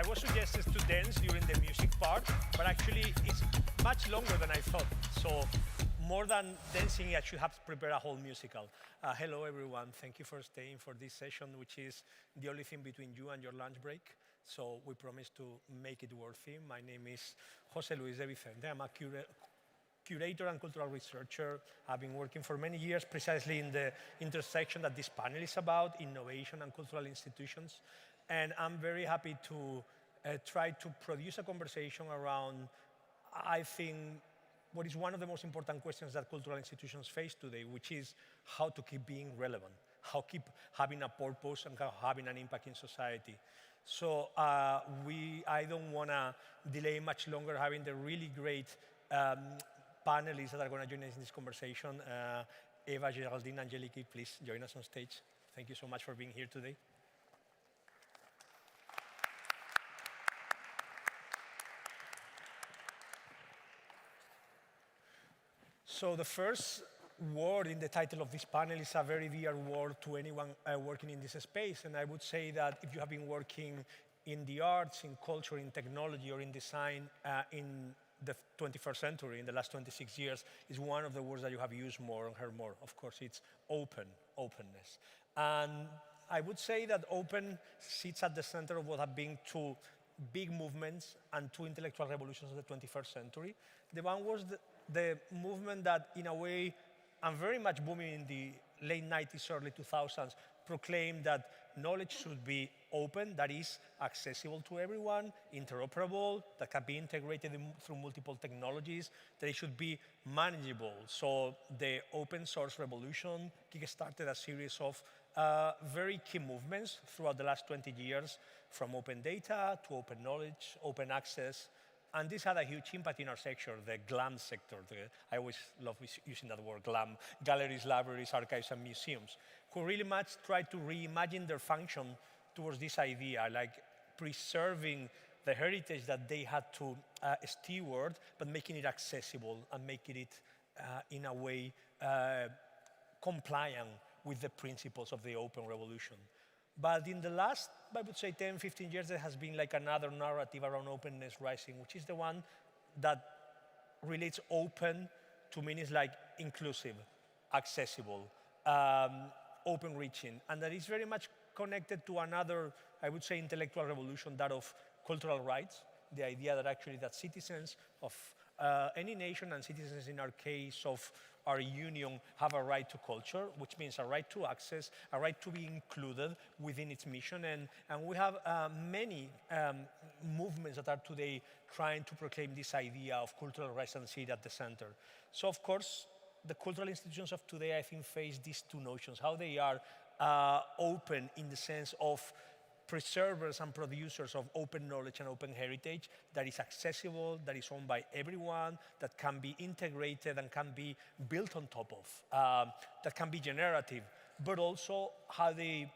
was suggested to dance during the music part, but actually it's much longer than I thought. So more than dancing, I should have to prepare a whole musical. Hello, everyone. Thank you for staying for this session, which is the only thing between you and your lunch break. So we promise to make it worthy. My name is José Luis de Vicente. I'm a curator and cultural researcher. I've been working for many years precisely in the intersection that this panel is about, innovation and cultural institutions. And I'm very happy to try to produce a conversation around, I think, what is one of the most important questions that cultural institutions face today, which is how to keep being relevant, how keep having a purpose and how having an impact in society. So I don't want to delay much longer having the really great panelists that are going to join us in this conversation. Eva, Geraldine, Angeliki, please join us on stage. Thank you so much for being here today. So the first word in the title of this panel is a very dear word to anyone working in this space. And I would say that if you have been working in the arts, in culture, in technology, or in design in the 21st century, in the last 26 years, is one of the words that you have used more and heard more. Of course, it's openness. And I would say that open sits at the center of what have been two big movements and two intellectual revolutions of the 21st century. The one was the movement that, in a way, and very much booming in the late 90s, early 2000s, proclaimed that knowledge should be open, that is accessible to everyone, interoperable, that can be integrated through multiple technologies, that it should be manageable. So the open source revolution kickstarted a series of very key movements throughout the last 20 years, from open data to open knowledge, open access. And this had a huge impact in our sector, the GLAM sector. I always love using that word, GLAM, galleries, libraries, archives, and museums, who really much tried to reimagine their function towards this idea, like preserving the heritage that they had to steward, but making it accessible and making it, in a way, compliant with the principles of the open revolution. But in the last, I would say, 10, 15 years, there has been like another narrative around openness rising, which is the one that relates open to meanings like inclusive, accessible, open-reaching, and that is very much connected to another, I would say, intellectual revolution, that of cultural rights, the idea that actually that citizens of any nation, and citizens in our case of our union, have a right to culture, which means a right to access, a right to be included within its mission. And we have many movements that are today trying to proclaim this idea of cultural rights and see it at the center. So of course, the cultural institutions of today, I think, face these two notions, how they are open in the sense of preservers and producers of open knowledge and open heritage that is accessible, that is owned by everyone, that can be integrated and can be built on top of, that can be generative, but also how they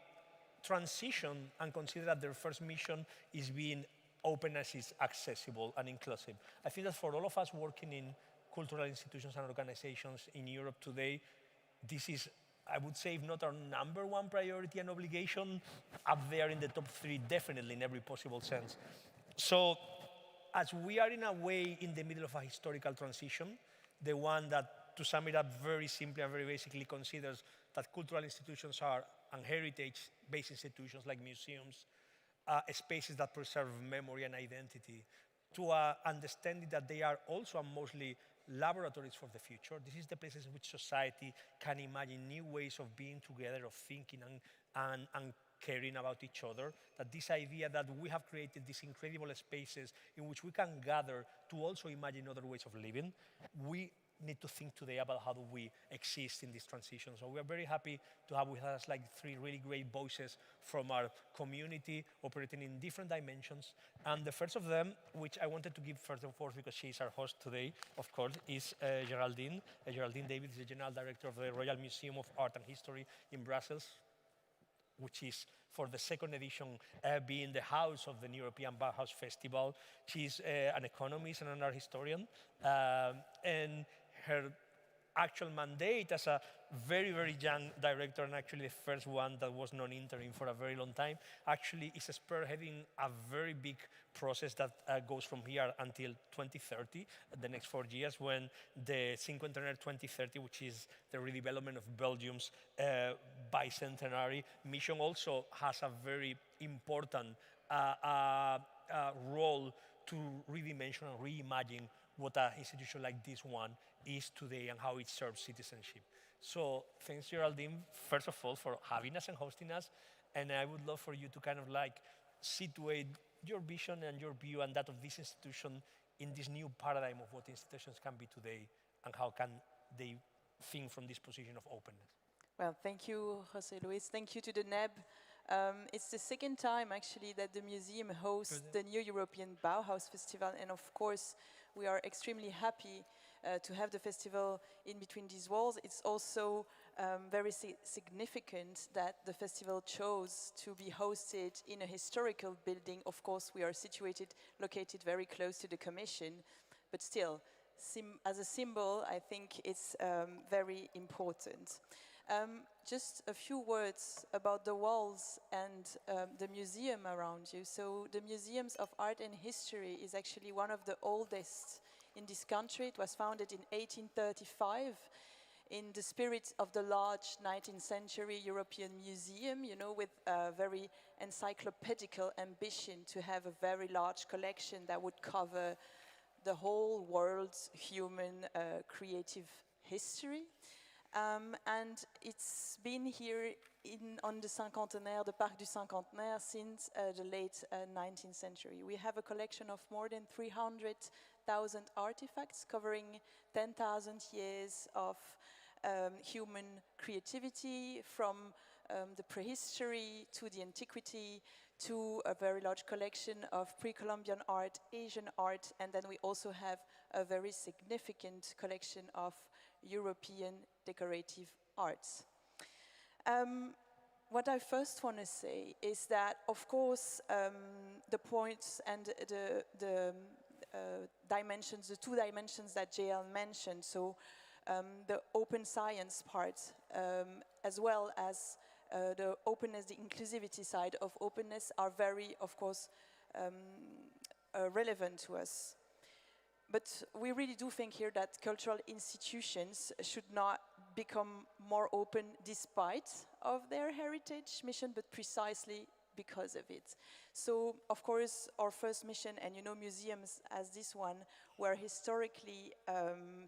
transition and consider that their first mission is being open as is accessible and inclusive. I think that for all of us working in cultural institutions and organizations in Europe today, this is, I would say, if not our number one priority and obligation, up there in the top three, definitely in every possible sense. So as we are in a way in the middle of a historical transition, the one that, to sum it up very simply and very basically, considers that cultural institutions are and heritage-based institutions like museums, spaces that preserve memory and identity, to understanding that they are also and mostly laboratories for the future. This is the places in which society can imagine new ways of being together, of thinking and caring about each other. That this idea that we have created these incredible spaces in which we can gather to also imagine other ways of living. We need to think today about how do we exist in this transition. So we are very happy to have with us like three really great voices from our community operating in different dimensions. And the first of them, which I wanted to give first and foremost because she is our host today, of course, is Geraldine. Geraldine David is the General Director of the Royal Museum of Art and History in Brussels, which is, for the second edition, being the house of the European Bauhaus Festival. She's an economist and an art historian. And her actual mandate as a very, very young director, and actually the first one that was non-interim for a very long time, actually is spearheading a very big process that goes from here until 2030, the next 4 years, when the Cinquantenaire 2030, which is the redevelopment of Belgium's bicentenary mission, also has a very important role to redimension and reimagine what an institution like this one is today and how it serves citizenship. So thanks, Geraldine, first of all, for having us and hosting us. And I would love for you to kind of like situate your vision and your view and that of this institution in this new paradigm of what institutions can be today and how can they think from this position of openness. Well, thank you, José Luis. Thank you to the NEB. It's the second time, actually, that the museum hosts the New European Bauhaus Festival. And of course, we are extremely happy to have the festival in between these walls. It's also very significant that the festival chose to be hosted in a historical building. Of course, we are located very close to the Commission, but still, as a symbol, I think it's very important. Just a few words about the walls and the museum around you. So the Museums of Art and History is actually one of the oldest in this country. It was founded in 1835 in the spirit of the large 19th century European museum, you know, with a very encyclopedical ambition to have a very large collection that would cover the whole world's human creative history. And it's been here on the Cinquantenaire, the Parc du Cinquantenaire, since the late 19th century. We have a collection of more than 300,000 artifacts covering 10,000 years of human creativity, from the prehistory to the antiquity, to a very large collection of pre-Columbian art, Asian art, and then we also have a very significant collection of European decorative arts. What I first want to say is that, of course, the points and the dimensions, the two dimensions that JL mentioned, so the open science part, as well as the openness, the inclusivity side of openness are very, of course, relevant to us. But we really do think here that cultural institutions should not become more open despite of their heritage mission, but precisely because of it. So, of course, our first mission, and you know, museums as this one, were historically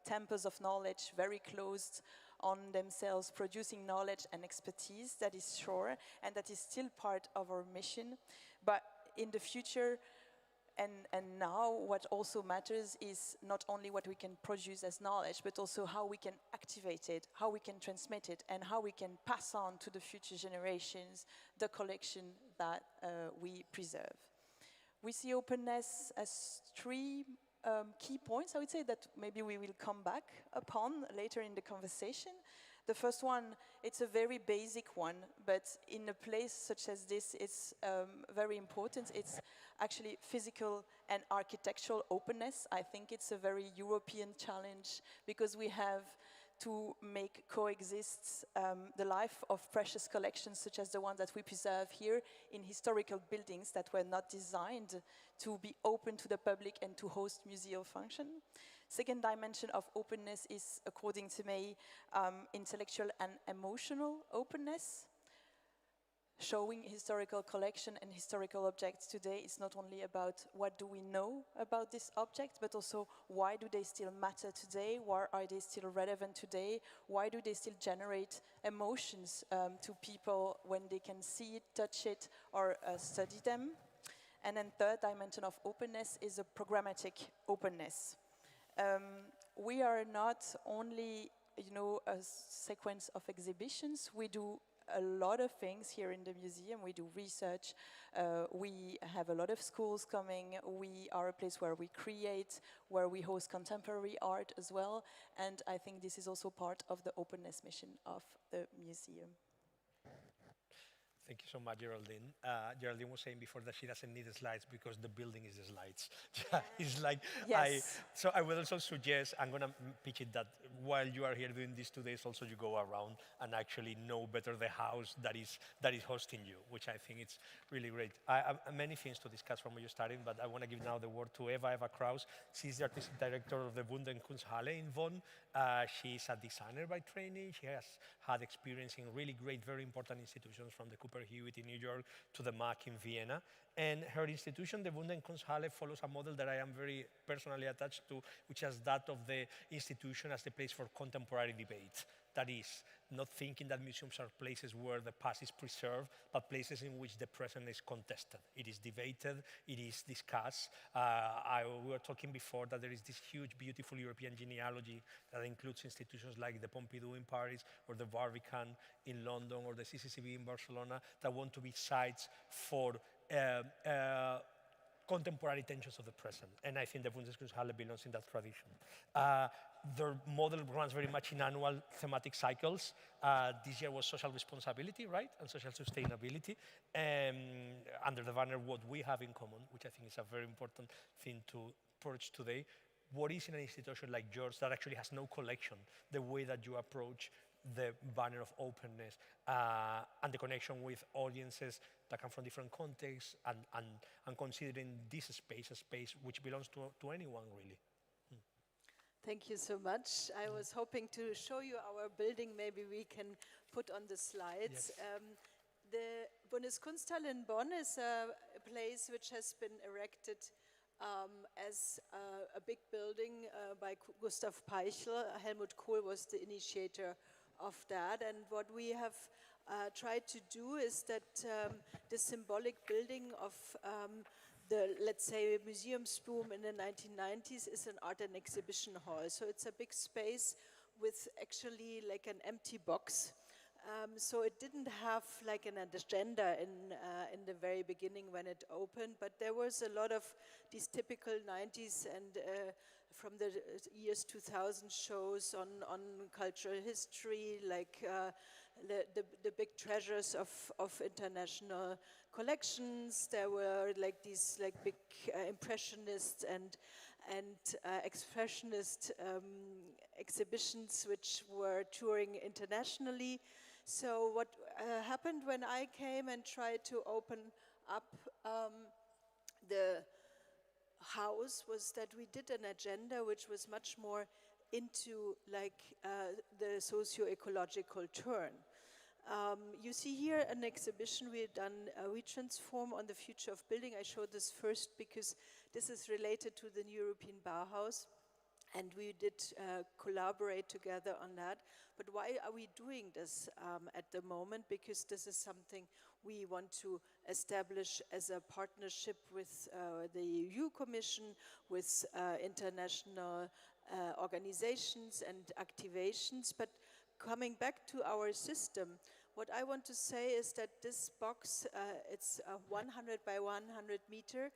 temples of knowledge, very closed on themselves, producing knowledge and expertise, that is sure, and that is still part of our mission. But in the future, and now, what also matters is not only what we can produce as knowledge, but also how we can activate it, how we can transmit it, and how we can pass on to the future generations the collection that we preserve. We see openness as three key points, I would say, that maybe we will come back upon later in the conversation. The first one, it's a very basic one, but in a place such as this, it's very important. It's actually physical and architectural openness. I think it's a very European challenge because we have to make coexist the life of precious collections such as the ones that we preserve here in historical buildings that were not designed to be open to the public and to host museal function. Second dimension of openness is, according to me, intellectual and emotional openness. Showing historical collection and historical objects today is not only about what do we know about this object, but also why do they still matter today, why are they still relevant today, why do they still generate emotions to people when they can see it, touch it, or study them. And then third dimension of openness is a programmatic openness. We are not only, you know, a sequence of exhibitions. We do a lot of things here in the museum. We do research. We have a lot of schools coming. We are a place where we create, where we host contemporary art as well. And I think this is also part of the openness mission of the museum. Thank you so much, Geraldine. Geraldine was saying before that she doesn't need the slides because the building is the slides. It's like, Yes. so I would also suggest, I'm going to pitch it that while you are here doing these 2 days, also you go around and actually know better the house that is hosting you, which I think it's really great. I have many things to discuss from where you're starting, but I want to give now the word to Eva Kraus. She's the artistic director of the Kunsthalle in Bonn. She's a designer by training. She has had experience in really great, very important institutions from the Cooper Hewitt in New York to the MAC in Vienna. And her institution, the Kunsthalle, follows a model that I am very personally attached to, which is that of the institution as the place for contemporary debate. That is, not thinking that museums are places where the past is preserved, but places in which the present is contested. It is debated, it is discussed. We were talking before that there is this huge, beautiful European genealogy that includes institutions like the Pompidou in Paris, or the Barbican in London, or the CCCB in Barcelona, that want to be sites for contemporary tensions of the present. And I think the Bundeskunsthalle belongs in that tradition. Their model runs very much in annual thematic cycles. This year was social responsibility, right? And social sustainability. Under the banner, what we have in common, which I think is a very important thing to purge today. What is in an institution like yours that actually has no collection, the way that you approach the banner of openness and the connection with audiences that come from different contexts and considering this space a space which belongs to anyone, really. Thank you so much. I was hoping to show you our building. Maybe we can put on the slides. Yes. The Bundeskunsthalle in Bonn is a place which has been erected as a big building by Gustav Peichel. Helmut Kohl was the initiator of that. And what we have tried to do is that the symbolic building of the, let's say, museums boom in the 1990s is an art and exhibition hall. So it's a big space with actually like an empty box. So it didn't have like an agenda in the very beginning when it opened, but there was a lot of these typical 90s and from the years 2000 shows on cultural history, like the big treasures of international collections. There were like these like big impressionist and expressionist exhibitions which were touring internationally. So what happened when I came and tried to open up the house was that we did an agenda which was much more into like the socio-ecological turn. You see here an exhibition we had done, We Transform on the Future of Building. I showed this first because this is related to the European Bauhaus, and we did collaborate together on that. But why are we doing this at the moment? Because this is something we want to establish as a partnership with the EU Commission, with international organizations and activations. But coming back to our system, what I want to say is that this box, it's 100 by 100 meter.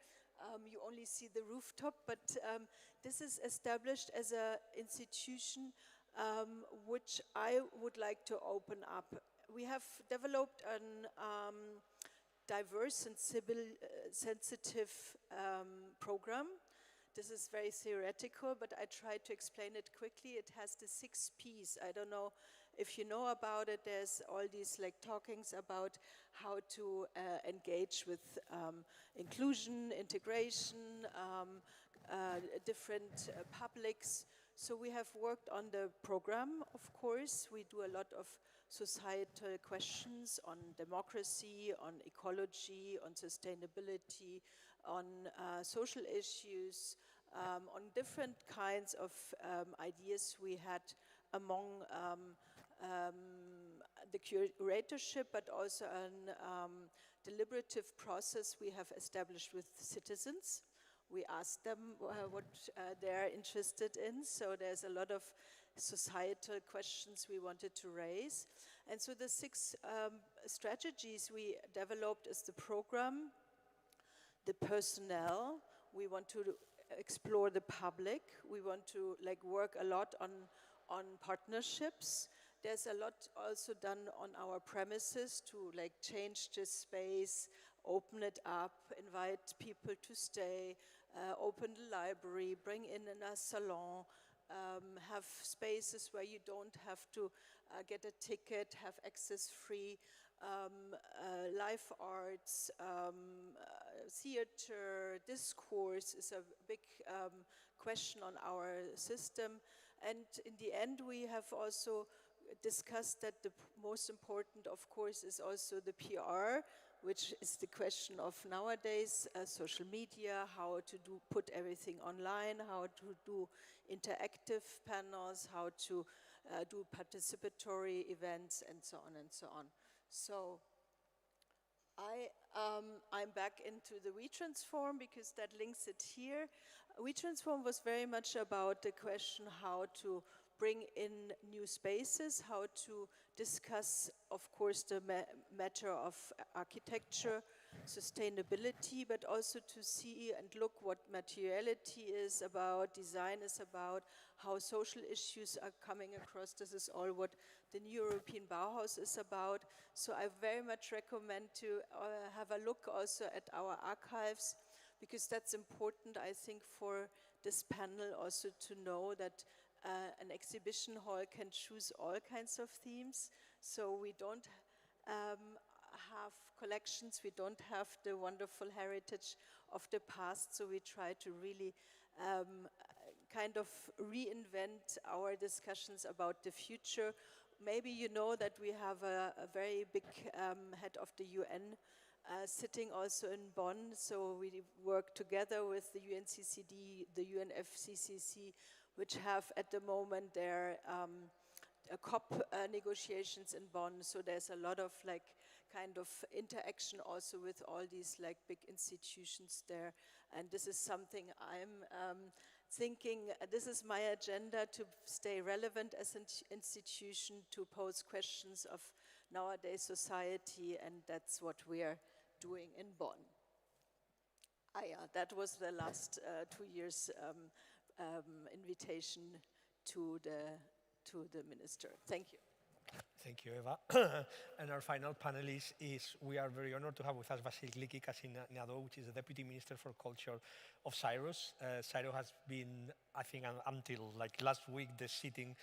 You only see the rooftop, but this is established as an institution which I would like to open up. We have developed a diverse and sensitive program. This is very theoretical, but I tried to explain it quickly. It has the 6 Ps. I don't know if you know about it. There's all these like talkings about how to engage with inclusion, integration, different publics. So we have worked on the program, of course. We do a lot of societal questions on democracy, on ecology, on sustainability, on social issues, on different kinds of ideas we had among the curatorship, but also a deliberative process we have established with citizens. We asked them what they're interested in, so there's a lot of societal questions we wanted to raise. And so the 6 strategies we developed is the program, the personnel. We want to explore the public. We want to like work a lot on partnerships there's a lot also done on our premises to like change this space, open it up, invite people to stay, open the library, bring in a salon, have spaces where you don't have to get a ticket, have access free, live arts, theater, discourse is a big question on our system. And in the end, we have also discussed that the most important, of course, is also the PR, which is the question of nowadays, social media, how to put everything online, how to do interactive panels, how to do participatory events, and so on and so on. So I'm back into the WeTransform because that links it here. WeTransform was very much about the question how to bring in new spaces, how to discuss, of course, the matter of architecture, sustainability, but also to see and look what materiality is about, design is about, how social issues are coming across. This is all what the New European Bauhaus is about. So I very much recommend to have a look also at our archives, because that's important, I think, for this panel also to know that an exhibition hall can choose all kinds of themes. So we don't have collections, we don't have the wonderful heritage of the past, so we try to really kind of reinvent our discussions about the future. Maybe you know that we have a very big head of the UN sitting also in Bonn, so we work together with the UNCCD, the UNFCCC, which have at the moment their COP negotiations in Bonn. So there's a lot of like kind of interaction also with all these like big institutions there. And this is something I'm thinking, this is my agenda, to stay relevant as an institution, to pose questions of nowadays society, and that's what we are doing in Bonn. Yeah, that was the last 2 years invitation to the minister. Thank you. Thank you, Eva. And our final panelist is, we are very honored to have with us Vasil Gliki-Kasiniadou, which is the Deputy Minister for Culture of Cyprus. Cyprus has been, I think, until like last week, the sitting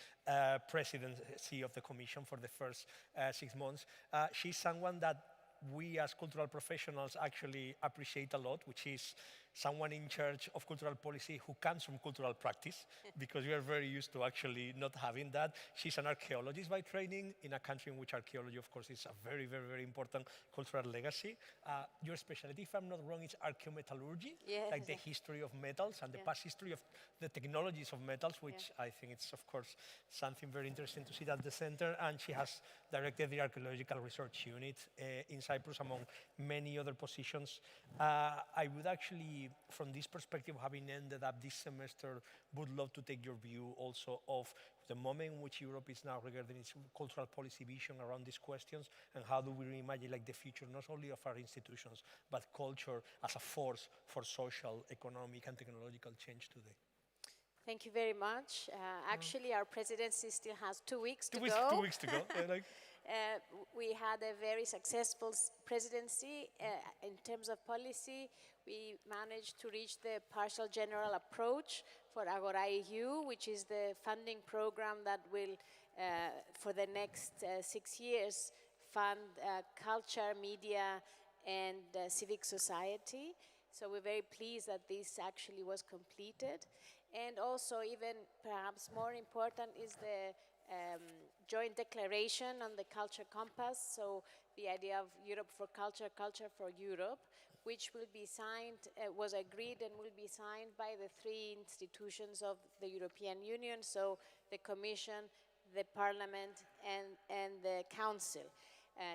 presidency of the Commission for the first 6 months. She's someone that we as cultural professionals actually appreciate a lot, which is someone in charge of cultural policy who comes from cultural practice, because we are very used to actually not having that. She's an archaeologist by training in a country in which archaeology, of course, is a very, very, very important cultural legacy. Your specialty, if I'm not wrong, is archaeometallurgy, yes, like the history of metals and the past history of the technologies of metals, which I think it's, of course, something very interesting to see at the center. And she has directed the Archaeological Research Unit in Cyprus, among many other positions. I would actually, from this perspective, having ended up this semester, would love to take your view also of the moment in which Europe is now regarding its cultural policy vision around these questions, and how do we reimagine like the future, not only of our institutions, but culture as a force for social, economic, and technological change today. Thank you very much. Actually, our presidency still has 2 weeks to go. 2 weeks to go. We had a very successful presidency in terms of policy. We managed to reach the partial general approach for Agora EU, which is the funding program that will, for the next 6 years, fund culture, media, and civic society. So we're very pleased that this actually was completed. And also, even perhaps more important, is the joint declaration on the Culture Compass, so the idea of Europe for Culture, Culture for Europe, which will be signed, was agreed and will be signed by the 3 institutions of the European Union, so the Commission, the Parliament, and the Council.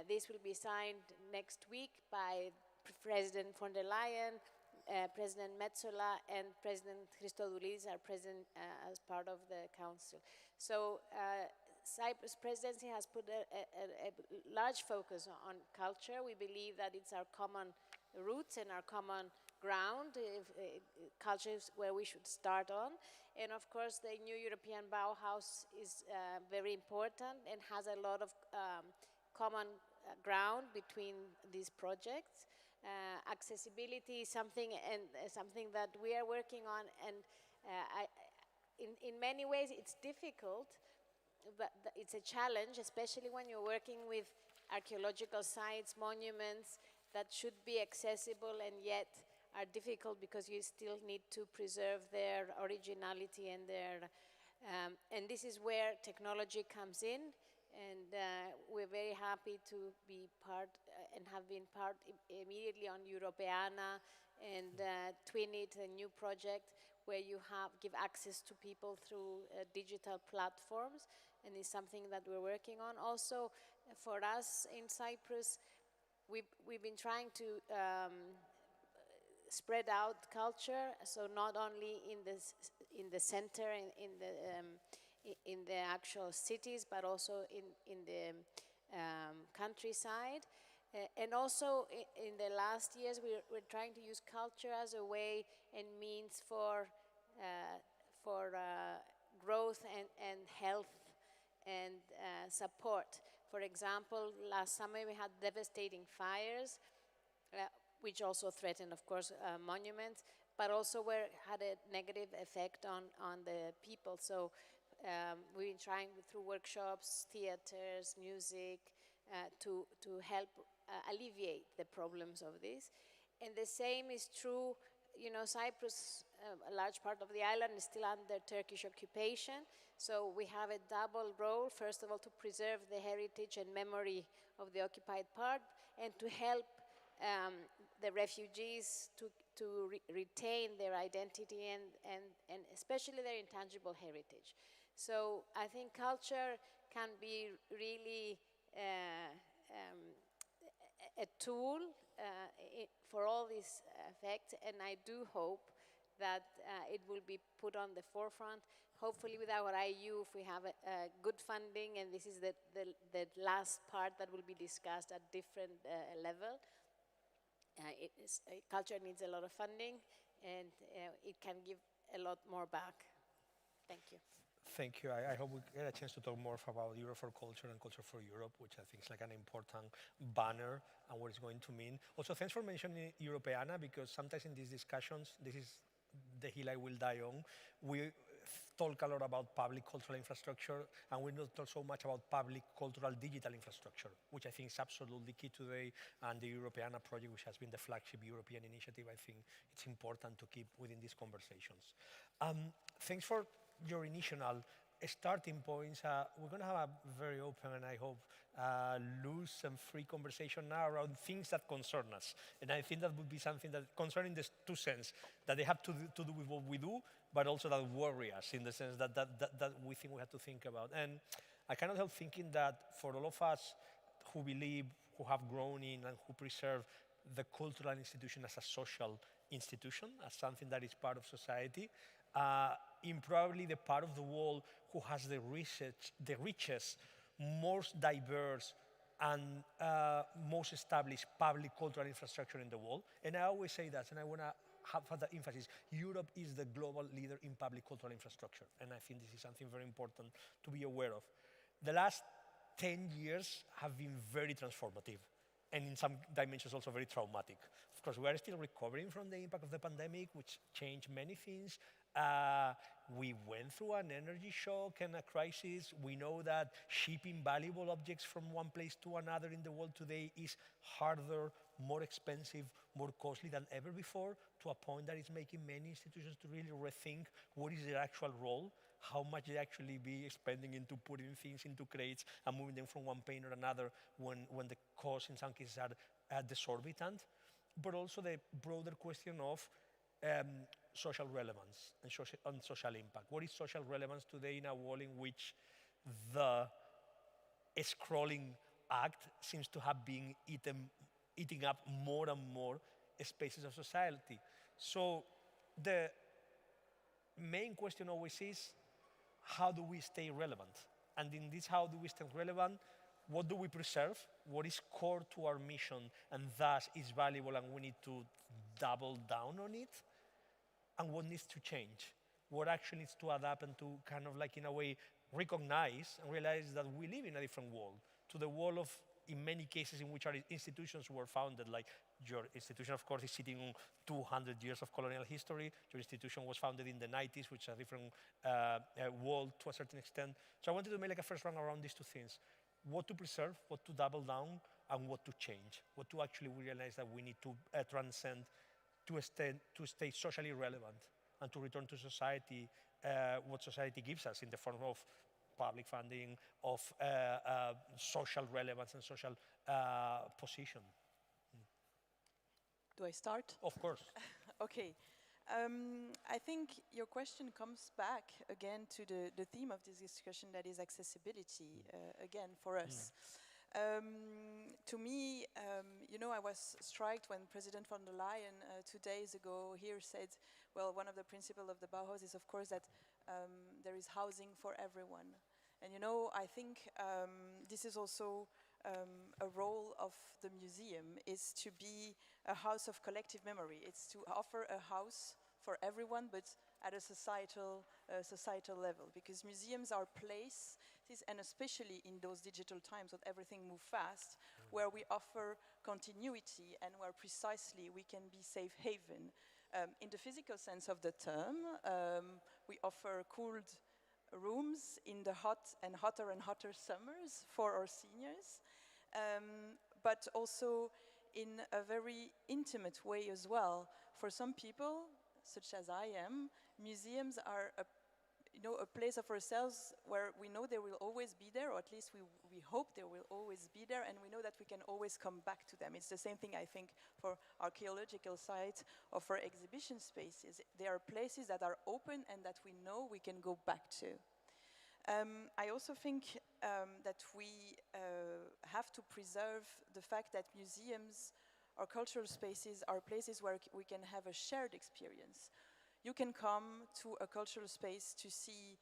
This will be signed next week by President von der Leyen, President Metsola, and President Christodoulidis, our president, as part of the council. So Cyprus presidency has put a large focus on culture. We believe that it's our common roots and our common ground, culture is where we should start on. And of course, the new European Bauhaus is very important and has a lot of common ground between these projects. Accessibility is something that we are working on, and in many ways it's difficult, but it's a challenge, especially when you're working with archaeological sites, monuments that should be accessible and yet are difficult because you still need to preserve their originality and their, and this is where technology comes in. And we're very happy to be part and have been part immediately on Europeana and Twinit, a new project where you give access to people through digital platforms, and it's something that we're working on. Also, for us in Cyprus, we've been trying to spread out culture, so not only in the center, in the actual cities, but also in the countryside. And also in the last years, we're trying to use culture as a way and means for growth and health and support. For example, last summer we had devastating fires, which also threatened, of course, monuments, but also had a negative effect on the people. So we've been trying through workshops, theaters, music, to help alleviate the problems of this. And the same is true, Cyprus, a large part of the island is still under Turkish occupation. So we have a double role, first of all, to preserve the heritage and memory of the occupied part, and to help the refugees to retain their identity and especially their intangible heritage. So I think culture can be really a tool for all these effects, and I do hope that it will be put on the forefront. Hopefully with our IU, if we have a good funding, and this is the last part that will be discussed at different level. Culture needs a lot of funding, and it can give a lot more back. Thank you. Thank you. I hope we get a chance to talk more about Europe for Culture and Culture for Europe, which I think is like an important banner and what it's going to mean. Also, thanks for mentioning Europeana, because sometimes in these discussions, this is the hill I will die on. We talk a lot about public cultural infrastructure, and we don't talk so much about public cultural digital infrastructure, which I think is absolutely key today. And the Europeana project, which has been the flagship European initiative, I think it's important to keep within these conversations. Thanks for your initial starting points. We're going to have a very open and I hope loose and free conversation now around things that concern us. And I think that would be something that concerning the two sense, that they have to do with what we do, but also that worry us in the sense that we think we have to think about. And I cannot help thinking that for all of us who believe, who have grown in and who preserve the cultural institution as a social institution, as something that is part of society, in probably the part of the world who has the richest, most diverse, and most established public cultural infrastructure in the world. And I always say that, and I want to have that emphasis. Europe is the global leader in public cultural infrastructure, and I think this is something very important to be aware of. The last 10 years have been very transformative, and in some dimensions also very traumatic. Of course, we are still recovering from the impact of the pandemic, which changed many things. We went through an energy shock and a crisis. We know that shipping valuable objects from one place to another in the world today is harder, more expensive, more costly than ever before, to a point that is making many institutions to really rethink what is their actual role, how much they actually be spending into putting things into crates and moving them from one pane or another when the costs in some cases are desorbitant. But also the broader question of social relevance and social impact. What is social relevance today in a world in which the scrolling act seems to have been eating up more and more spaces of society? So the main question always is, how do we stay relevant? And in this how do we stay relevant, what do we preserve, what is core to our mission and thus is valuable and we need to double down on it, and what needs to change, what actually needs to adapt and to kind of like in a way recognize and realize that we live in a different world, to the world of, in many cases in which our institutions were founded, like your institution, of course, is sitting on 200 years of colonial history. Your institution was founded in the 90s, which is a different world to a certain extent. So I wanted to make like a first round around these two things. What to preserve, what to double down, and what to change. What to actually realize that we need to transcend to stay socially relevant and to return to society what society gives us in the form of public funding, of social relevance and social position. Do I start? Of course. Okay. I think your question comes back again to the theme of this discussion, that is accessibility, again, for us. To me, you know, I was struck when President von der Leyen 2 days ago here said, well, one of the principles of the Bauhaus is, of course, that there is housing for everyone. And, you know, I think this is also a role of the museum, is to be a house of collective memory. It's to offer a house for everyone, but at a societal level, because museums are places, and especially in those digital times when everything moves fast, where we offer continuity and where precisely we can be safe haven. In the physical sense of the term, we offer cooled rooms in the hot and hotter summers for our seniors, but also in a very intimate way as well. For some people, such as I am, museums are a place of ourselves where we know they will always be there, or at least we hope they will always be there, and we know that we can always come back to them. It's the same thing, I think, for archaeological sites or for exhibition spaces. They are places that are open and that we know we can go back to. I also think that we have to preserve the fact that museums or cultural spaces are places where we can have a shared experience. You can come to a cultural space to see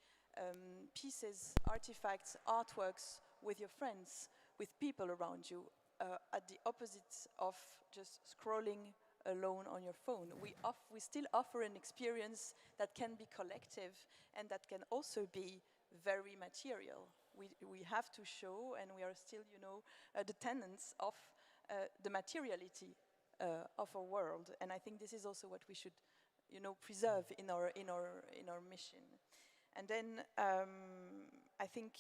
pieces, artifacts, artworks with your friends, with people around you, at the opposite of just scrolling alone on your phone. We still offer an experience that can be collective and that can also be very material. We have to show, and we are still, you know, the tenants of the materiality of our world. And I think this is also what we should, you know, preserve in our mission. And then I think,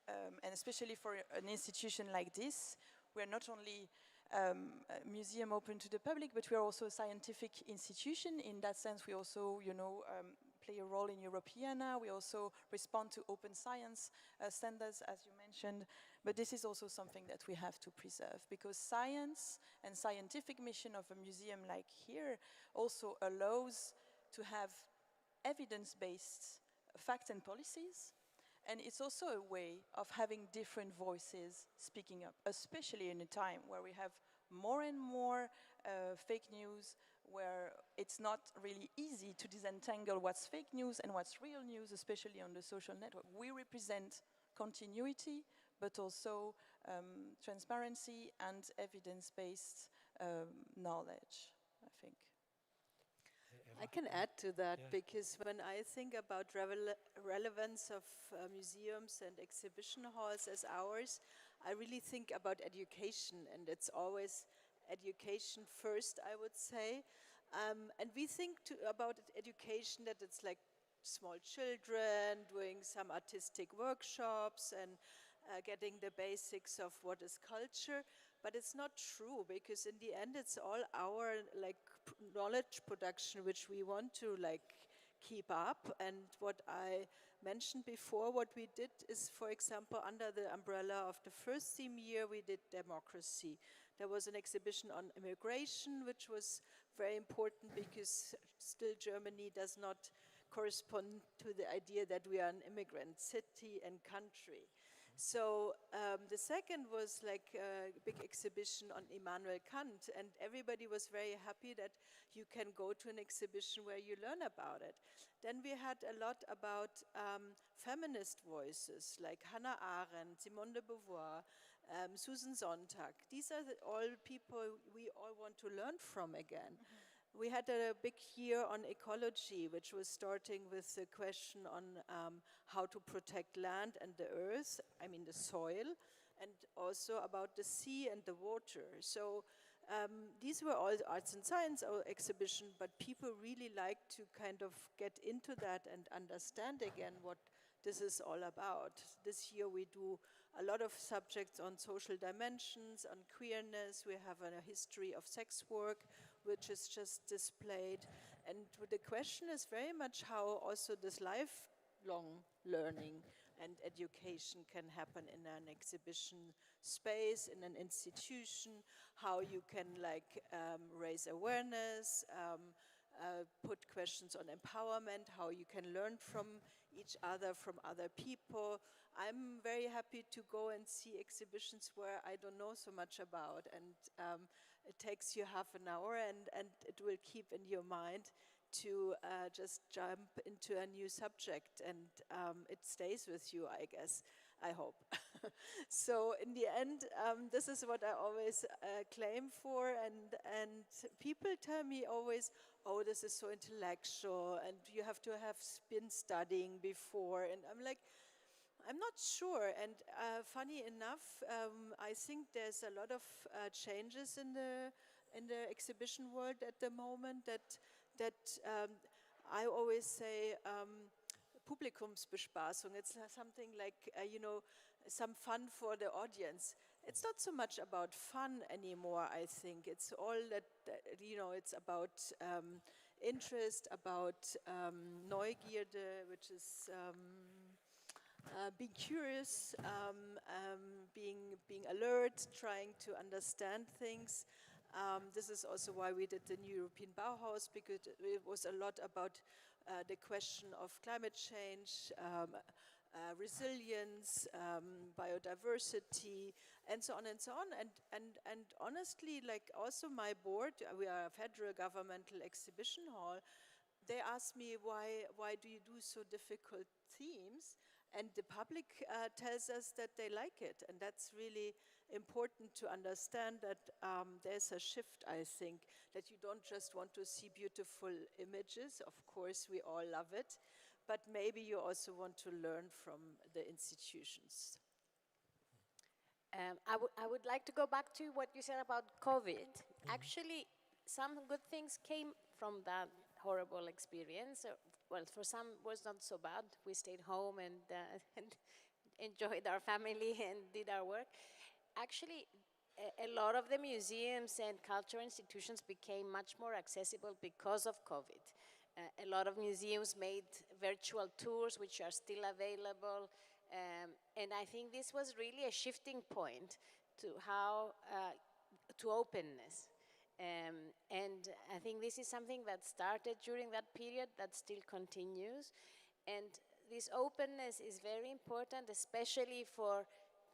and especially for an institution like this, we are not only a museum open to the public, but we are also a scientific institution. In that sense, we also, you know, play a role in Europeana. We also respond to open science standards, as you mentioned. But this is also something that we have to preserve, because science and scientific mission of a museum like here also allows to have evidence-based facts and policies. And it's also a way of having different voices speaking up, especially in a time where we have more and more fake news, where it's not really easy to disentangle what's fake news and what's real news, especially on the social network. We represent continuity, but also transparency and evidence-based knowledge, I think. I can add to that, because when I think about relevance of museums and exhibition halls as ours, I really think about education, and it's always education first, I would say. And we think about education that it's like small children doing some artistic workshops and getting the basics of what is culture, but it's not true, because in the end it's all our knowledge production which we want to keep up. And what I mentioned before, what we did is, for example, under the umbrella of the first theme year, we did democracy. There was an exhibition on immigration, which was very important, because still Germany does not correspond to the idea that we are an immigrant city and country. So the second was a big exhibition on Immanuel Kant, and everybody was very happy that you can go to an exhibition where you learn about it. Then we had a lot about feminist voices like Hannah Arendt, Simone de Beauvoir, Susan Sontag. These are all people we all want to learn from again. We had a big year on ecology, which was starting with the question on how to protect land and the earth, I mean the soil, and also about the sea and the water. So these were all arts and science exhibition, but people really like to kind of get into that and understand again what this is all about. This year we do a lot of subjects on social dimensions, on queerness. We have a history of sex work, which is just displayed. And the question is very much how also this lifelong learning and education can happen in an exhibition space, in an institution, how you can raise awareness, put questions on empowerment, how you can learn from each other, from other people. I'm very happy to go and see exhibitions where I don't know so much about, and it takes you half an hour and it will keep in your mind to just jump into a new subject, and it stays with you, I guess, I hope. So in the end, this is what I always claim for, and people tell me always, oh, this is so intellectual, and you have to have been studying before, and I'm like, I'm not sure. And funny enough, I think there's a lot of changes in the exhibition world at the moment that I always say Publikumsbespaßung. It's something like, some fun for the audience. It's not so much about fun anymore, I think. It's all that, it's about interest, about Neugierde, which is being curious, being alert, trying to understand things. This is also why we did the New European Bauhaus, because it was a lot about the question of climate change, resilience, biodiversity, and so on and so on. And honestly, also my board, we are a federal governmental exhibition hall, they asked me, why do you do so difficult themes? And the public tells us that they like it, and that's really important to understand that there's a shift, I think, that you don't just want to see beautiful images. Of course, we all love it, but maybe you also want to learn from the institutions. I would like to go back to what you said about COVID. Actually, some good things came from that horrible experience. Well, for some it was not so bad. We stayed home and enjoyed our family and did our work. Actually, a lot of the museums and cultural institutions became much more accessible because of COVID. A lot of museums made virtual tours, which are still available. And I think this was really a shifting point to how, to openness. And I think this is something that started during that period that still continues. And this openness is very important, especially for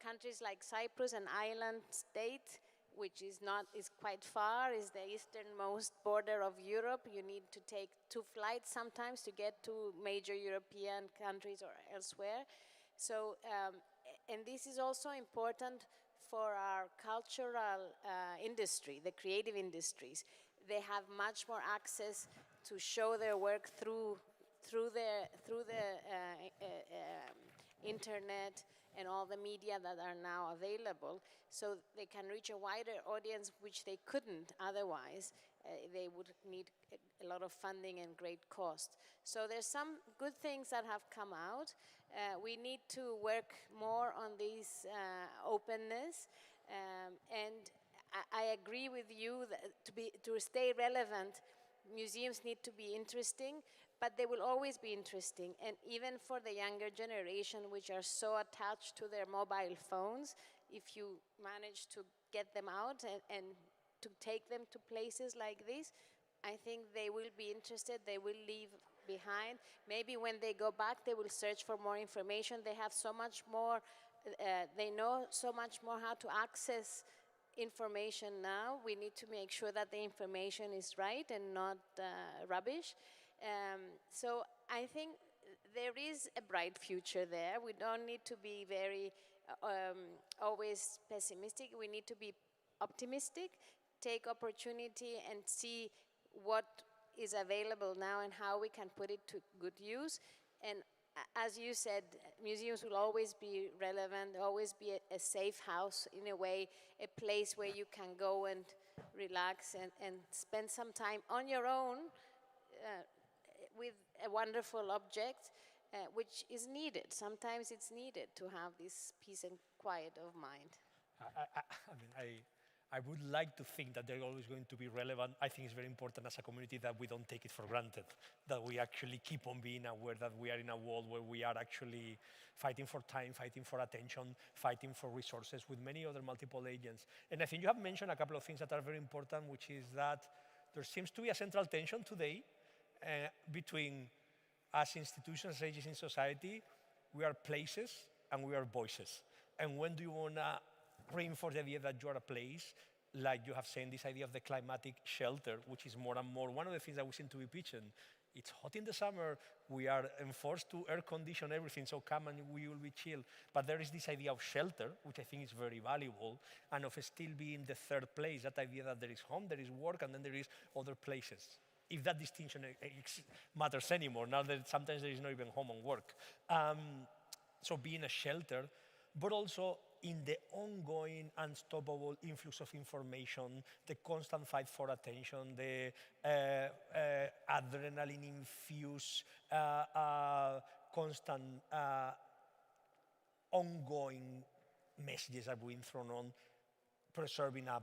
countries like Cyprus, an island state, which is quite far, is the easternmost border of Europe. You need to take 2 flights sometimes to get to major European countries or elsewhere. So, and this is also important for our cultural industry, the creative industries. They have much more access to show their work through the internet and all the media that are now available, so they can reach a wider audience which they couldn't otherwise. They would need a lot of funding and great cost. So there's some good things that have come out. We need to work more on this openness, and I agree with you that to stay relevant, museums need to be interesting, but they will always be interesting. And even for the younger generation, which are so attached to their mobile phones, if you manage to get them out and to take them to places like this, I think they will be interested, they will leave behind. Maybe when they go back, they will search for more information. They have so much more, they know so much more how to access information now. We need to make sure that the information is right and not rubbish. So I think there is a bright future there. We don't need to be very always pessimistic. We need to be optimistic, take opportunity and see what is available now and how we can put it to good use. And as you said, museums will always be relevant, always be a safe house, in a way, a place where you can go and relax and spend some time on your own with a wonderful object, which is needed. Sometimes it's needed to have this peace and quiet of mind. I would like to think that they're always going to be relevant. I think it's very important as a community that we don't take it for granted, that we actually keep on being aware that we are in a world where we are actually fighting for time, fighting for attention, fighting for resources with many other multiple agents. And I think you have mentioned a couple of things that are very important, which is that there seems to be a central tension today between us institutions, agencies in society. We are places and we are voices. And when do you want to reinforce the idea that you are a place, like you have said, this idea of the climatic shelter, which is more and more one of the things that we seem to be pitching. It's hot in the summer, we are enforced to air condition everything, so come and we will be chill. But there is this idea of shelter, which I think is very valuable, and of still being the third place, that idea that there is home, there is work, and then there is other places. If that distinction matters anymore, now that sometimes there is not even home and work. So being a shelter, but also in the ongoing, unstoppable influx of information, the constant fight for attention, the adrenaline-infused, constant, ongoing messages are being thrown on, preserving a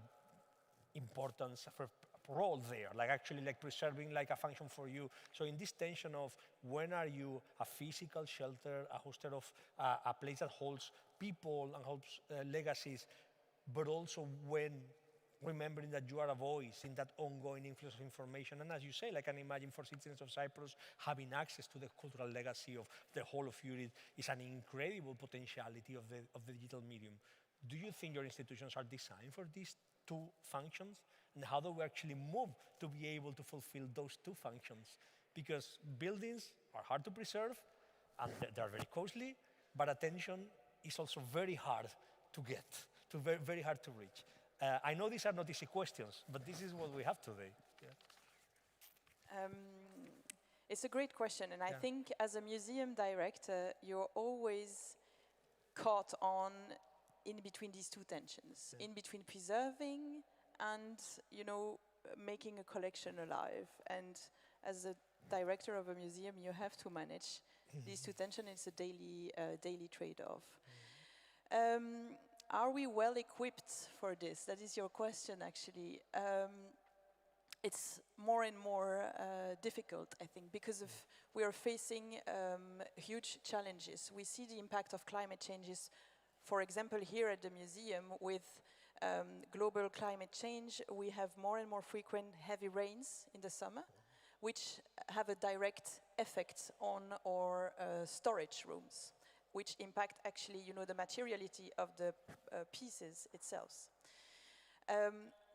importance for role there, like actually like preserving like a function for you. So in this tension of when are you a physical shelter, a hoster of a place that holds people and holds legacies, but also when remembering that you are a voice in that ongoing influence of information. And as you say, I can imagine for citizens of Cyprus, having access to the cultural legacy of the whole of Europe is an incredible potentiality of the digital medium. Do you think your institutions are designed for these two functions? And how do we actually move to be able to fulfill those two functions? Because buildings are hard to preserve, and they're very costly, but attention is also very hard to get, very hard to reach. I know these are not easy questions, but this is what we have today. Yeah. It's a great question, and I think as a museum director, you're always caught on in between these two tensions, in between preserving and, you know, making a collection alive. And as a director of a museum, you have to manage these two tensions. It's a daily trade-off. Are we well equipped for this? That is your question, actually. It's more and more difficult, I think, because we are facing huge challenges. We see the impact of climate changes, for example, here at the museum with global climate change. We have more and more frequent heavy rains in the summer, which have a direct effect on our storage rooms, which impact actually, you know, the materiality of the pieces itself.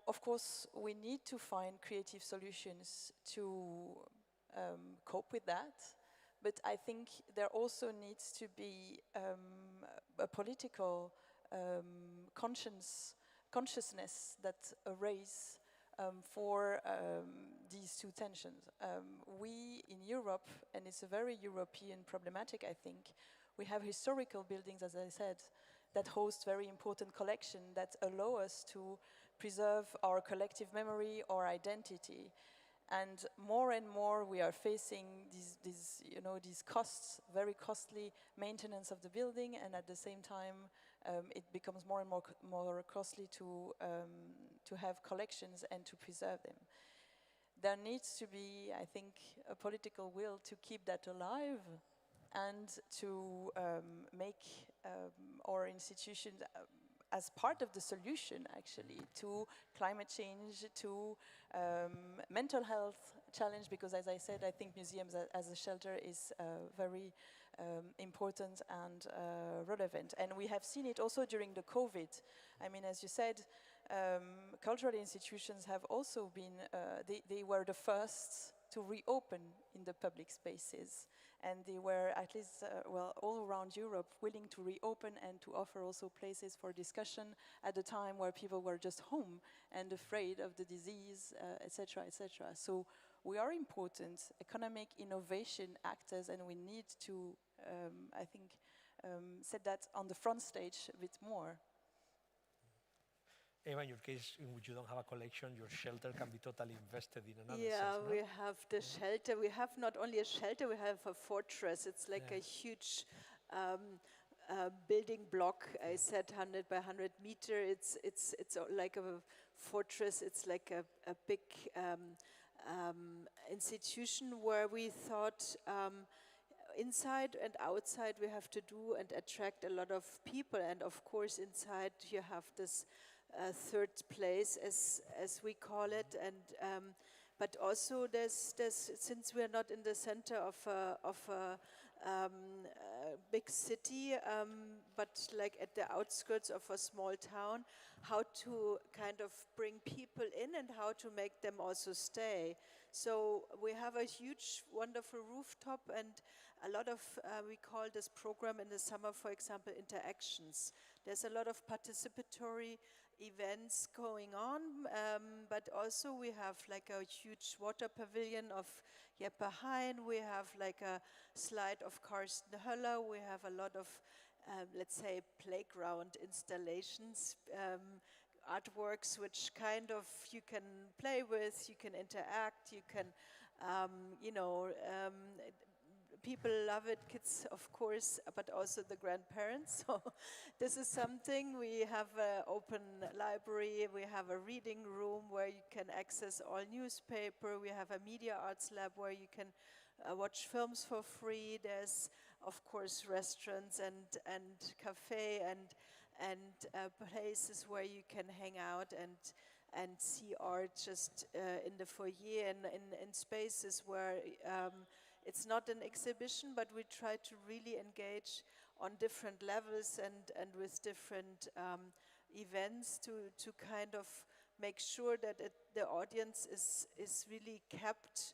Of course, we need to find creative solutions to cope with that, but I think there also needs to be a political consciousness that arose for these two tensions. We in Europe, and it's a very European problematic, I think, we have historical buildings, as I said, that host very important collections that allow us to preserve our collective memory or identity. And more we are facing these costs, very costly maintenance of the building, and at the same time, it becomes more and more costly to have collections and to preserve them. There needs to be, I think, a political will to keep that alive and to make our institutions as part of the solution, actually, to climate change, to mental health challenge, because as I said, I think museums as a shelter is very important and relevant. And we have seen it also during the COVID. I mean, as you said, cultural institutions have also been, they were the first to reopen in the public spaces. And they were, at least, well, all around Europe, willing to reopen and to offer also places for discussion at a time where people were just home and afraid of the disease, etc., etc. So we are important economic innovation actors, and we need to, I think, set that on the front stage a bit more. Eva, in your case, in which you don't have a collection, your shelter can be totally invested in another Yeah, sense, no? we have the shelter. We have not only a shelter, we have a fortress. It's like a huge building block. I said 100 by 100 meter. It's like a fortress. It's like a big institution where we thought inside and outside we have to do and attract a lot of people. And of course, inside you have this third place, as we call it, and but also there's since we are not in the center of a big city, but like at the outskirts of a small town, how to kind of bring people in and how to make them also stay. So we have a huge, wonderful rooftop and a lot of, we call this program in the summer, for example, interactions. There's a lot of participatory events going on, but also we have like a huge water pavilion of Jeppe Hein, we have like a slide of Karsten Höller, we have a lot of, let's say, playground installations, artworks which kind of you can play with, you can interact, you can, people love it, kids of course, but also the grandparents. So this is something. We have an open library, we have a reading room where you can access all newspaper, we have a media arts lab where you can watch films for free. There's of course restaurants and cafe and places where you can hang out and see art just in the foyer and in spaces where it's not an exhibition, but we try to really engage on different levels and with different events to kind of make sure that the audience is really kept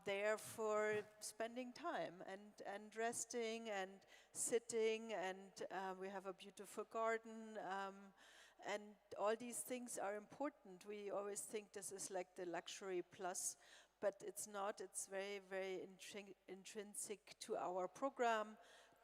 there for spending time and resting and sitting, and we have a beautiful garden, and all these things are important. We always think this is like the luxury plus, but it's not. It's very, very intrinsic to our program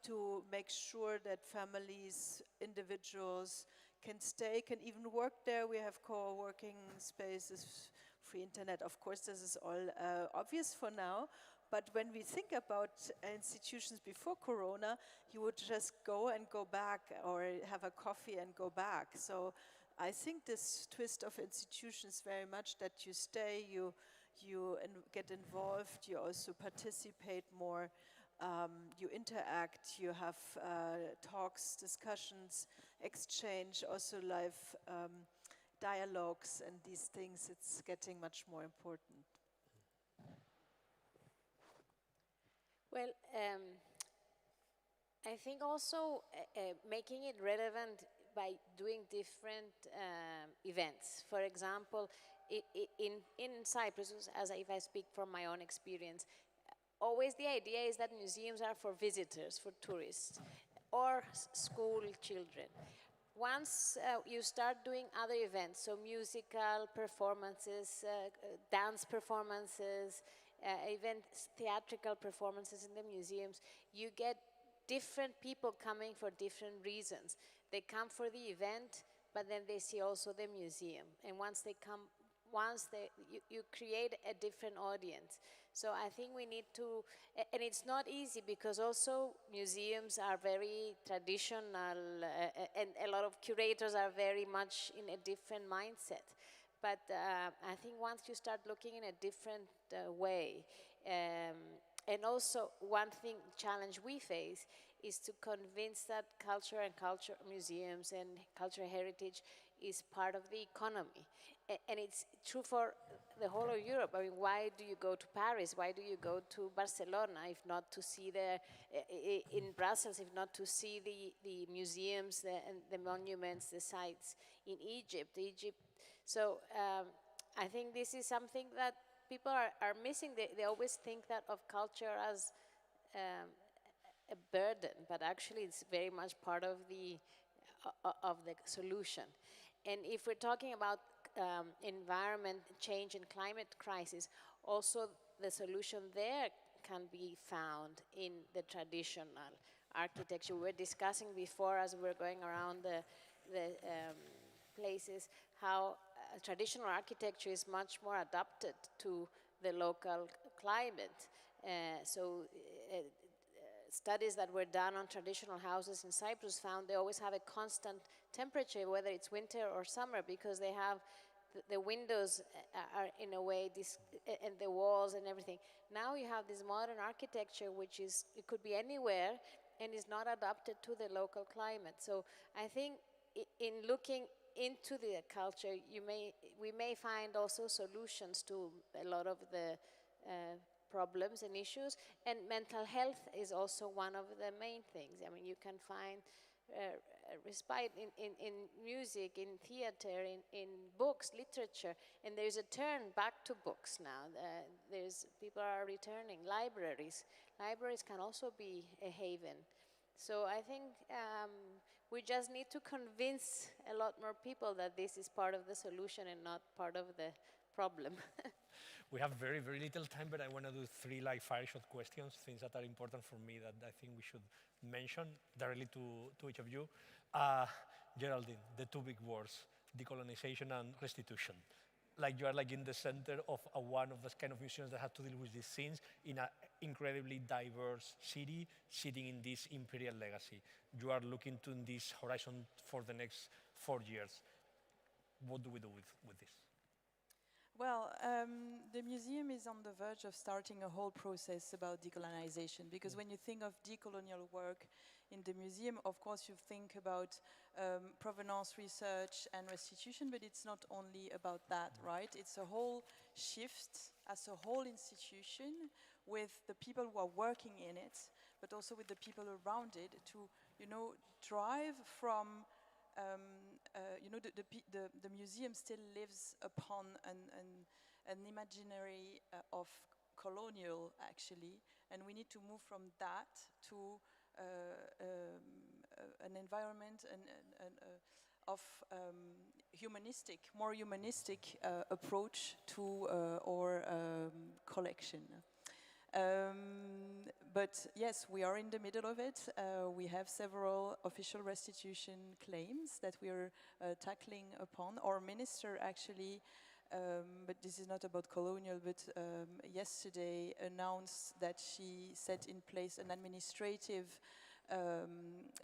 to make sure that families, individuals can stay, can even work there. We have co-working spaces, free internet. Of course, this is all obvious for now, but when we think about institutions before Corona, you would just go and go back or have a coffee and go back. So I think this twist of institutions very much that you stay, you get involved, you also participate more, you interact, you have talks, discussions, exchange, also live dialogues and these things. It's getting much more important. Well, I think also making it relevant by doing different events. For example, in Cyprus, as if I speak from my own experience, always the idea is that museums are for visitors, for tourists, or school children. Once you start doing other events, so musical performances, dance performances, even theatrical performances in the museums, you get different people coming for different reasons. They come for the event, but then they see also the museum. And once they come, you create a different audience. So I think we need to, and it's not easy because also museums are very traditional and a lot of curators are very much in a different mindset. But I think once you start looking in a different way, and also one challenge we face is to convince that culture and culture museums and cultural heritage is part of the economy. And it's true for the whole of Europe. I mean, why do you go to Paris? Why do you go to Barcelona if not to see in Brussels, if not to see the museums, the monuments, the sites in Egypt? So I think this is something that people are missing. They always think that of culture as a burden, but actually it's very much part of the solution. And if we're talking about environment change and climate crisis, also the solution there can be found in the traditional architecture. We were discussing before, as we were going around the places, how traditional architecture is much more adapted to the local climate. Studies that were done on traditional houses in Cyprus found they always have a constant temperature, whether it's winter or summer, because they have the windows are in a way, and the walls and everything. Now you have this modern architecture, which is, it could be anywhere, and is not adapted to the local climate. So I think in looking into the culture, we may find also solutions to a lot of the problems and issues, and mental health is also one of the main things. I mean, you can find respite in music, in theater, in books, literature, and there's a turn back to books now. People are returning. Libraries can also be a haven. So I think we just need to convince a lot more people that this is part of the solution and not part of the problem. We have very, very little time, but I want to do 3 fire shot questions, things that are important for me that I think we should mention directly to each of you. Geraldine, the 2 big words, decolonization and restitution. You are in the center of one of those kind of museums that have to deal with these things in an incredibly diverse city, sitting in this imperial legacy. You are looking to this horizon for the next 4 years. What do we do with this? Well, the museum is on the verge of starting a whole process about decolonization, because when you think of decolonial work in the museum, of course you think about provenance research and restitution, but it's not only about that, right? It's a whole shift as a whole institution with the people who are working in it, but also with the people around it to, drive from the museum still lives upon an imaginary of colonial, actually, and we need to move from that to an environment of more humanistic approach to our collection. But yes, we are in the middle of it. We have several official restitution claims that we are tackling upon. Our minister actually, but this is not about colonial, but yesterday announced that she set in place an administrative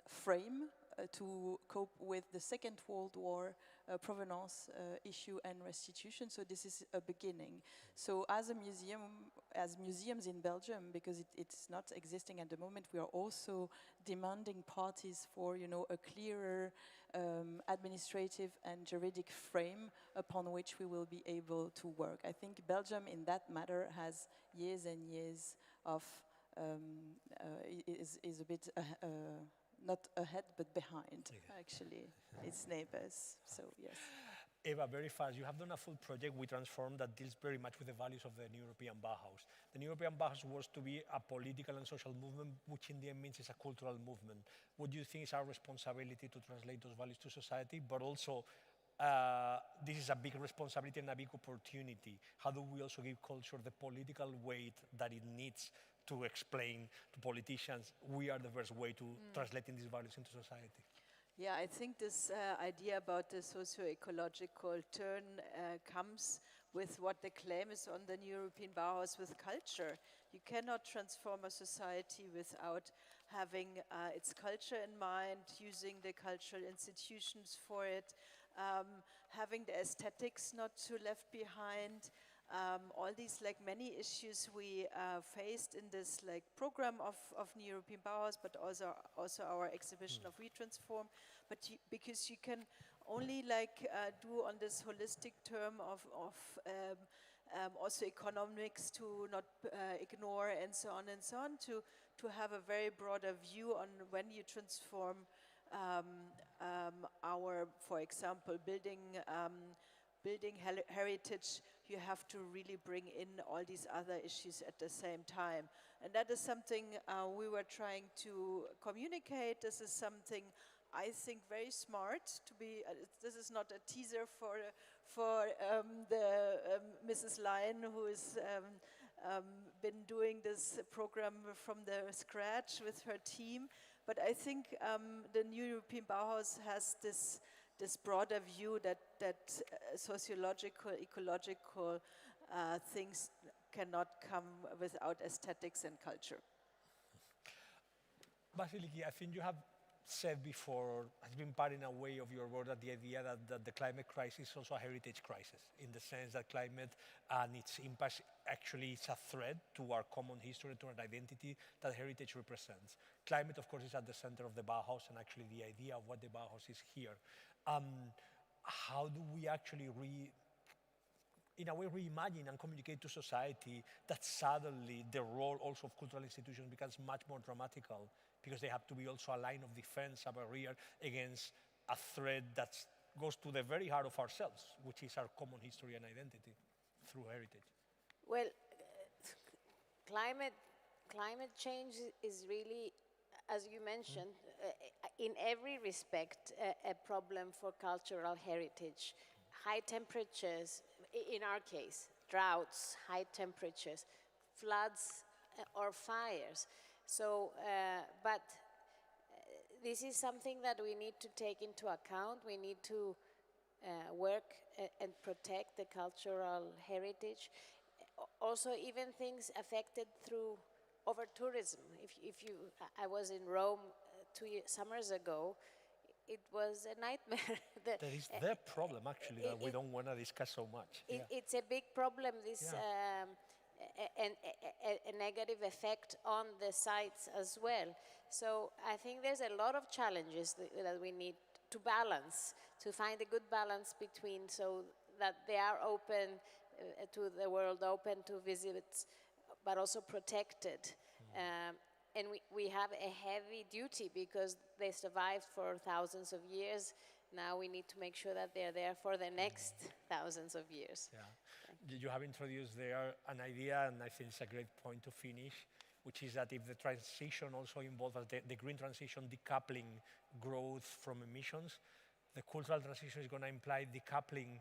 frame to cope with the Second World War provenance issue and restitution. So this is a beginning. So as a museum, as museums in Belgium, because it's not existing at the moment, we are also demanding parties for, a clearer administrative and juridic frame upon which we will be able to work. I think Belgium, in that matter, has years and years of is a bit not ahead but behind, actually, its neighbors. So yes. Eva, very fast, you have done a full project We Transform that deals very much with the values of the New European Bauhaus. The New European Bauhaus was to be a political and social movement, which in the end means it's a cultural movement. What do you think is our responsibility to translate those values to society, but also this is a big responsibility and a big opportunity. How do we also give culture the political weight that it needs to explain to politicians we are the best way to translating these values into society? Yeah, I think this idea about the socio-ecological turn comes with what the claim is on the New European Bauhaus with culture. You cannot transform a society without having its culture in mind, using the cultural institutions for it, having the aesthetics not too left behind. All these many issues we faced in this program of New European Bauhaus, but also our exhibition of We Transform. But because you can only do on this holistic term of also economics to not ignore and so on, to have a very broader view on when you transform our, for example, building heritage you have to really bring in all these other issues at the same time. And that is something we were trying to communicate. This is something I think very smart to be. This is not a teaser for Mrs. Lyon, who has been doing this program from the scratch with her team. But I think the new European Bauhaus has this broader view that sociological, ecological things cannot come without aesthetics and culture. Basiliki, I think you have said before, has been part in a way of your work, that the idea that the climate crisis is also a heritage crisis, in the sense that climate and its impact actually is a threat to our common history, to our identity that heritage represents. Climate, of course, is at the center of the Bauhaus, and actually the idea of what the Bauhaus is here. How do we actually in a way reimagine and communicate to society that suddenly the role also of cultural institutions becomes much more dramatical, because they have to be also a line of defense, a barrier against a threat that goes to the very heart of ourselves, which is our common history and identity through heritage? Well, climate change is really, as you mentioned, in every respect, a problem for cultural heritage. High temperatures, in our case, droughts, high temperatures, floods or fires. So, but this is something that we need to take into account. We need to work and protect the cultural heritage. Also, even things affected through over-tourism. I was in Rome 2 summers ago. It was a nightmare. That is the problem, actually, that we don't want to discuss so much. It's a big problem, this a negative effect on the sites as well. So I think there's a lot of challenges that we need to balance, to find a good balance between, so that they are open to the world, open to visits, but also protected. And we have a heavy duty because they survived for thousands of years. Now we need to make sure that they're there for the next thousands of years. Yeah. You have introduced there an idea, and I think it's a great point to finish, which is that if the transition also involves the green transition decoupling growth from emissions, the cultural transition is going to imply decoupling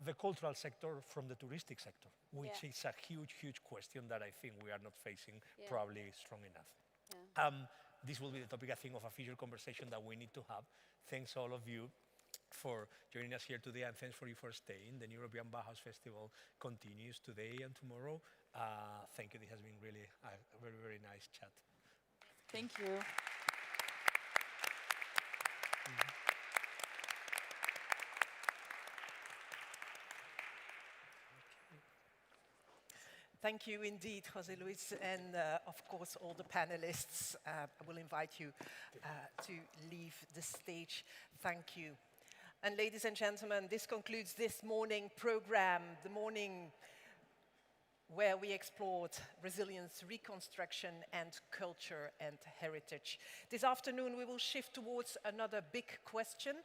the cultural sector from the touristic sector, which is a huge, huge question that I think we are not facing probably strong enough. Yeah. This will be the topic, I think, of a future conversation that we need to have. Thanks all of you for joining us here today, and thanks for you for staying. The European Bauhaus Festival continues today and tomorrow. Thank you. This has been really a very, very nice chat. Thank you. Thank you indeed, José Luis, and of course all the panelists. I will invite you to leave the stage. Thank you. And ladies and gentlemen, this concludes this morning program, the morning where we explored resilience, reconstruction, and culture and heritage. This afternoon we will shift towards another big question.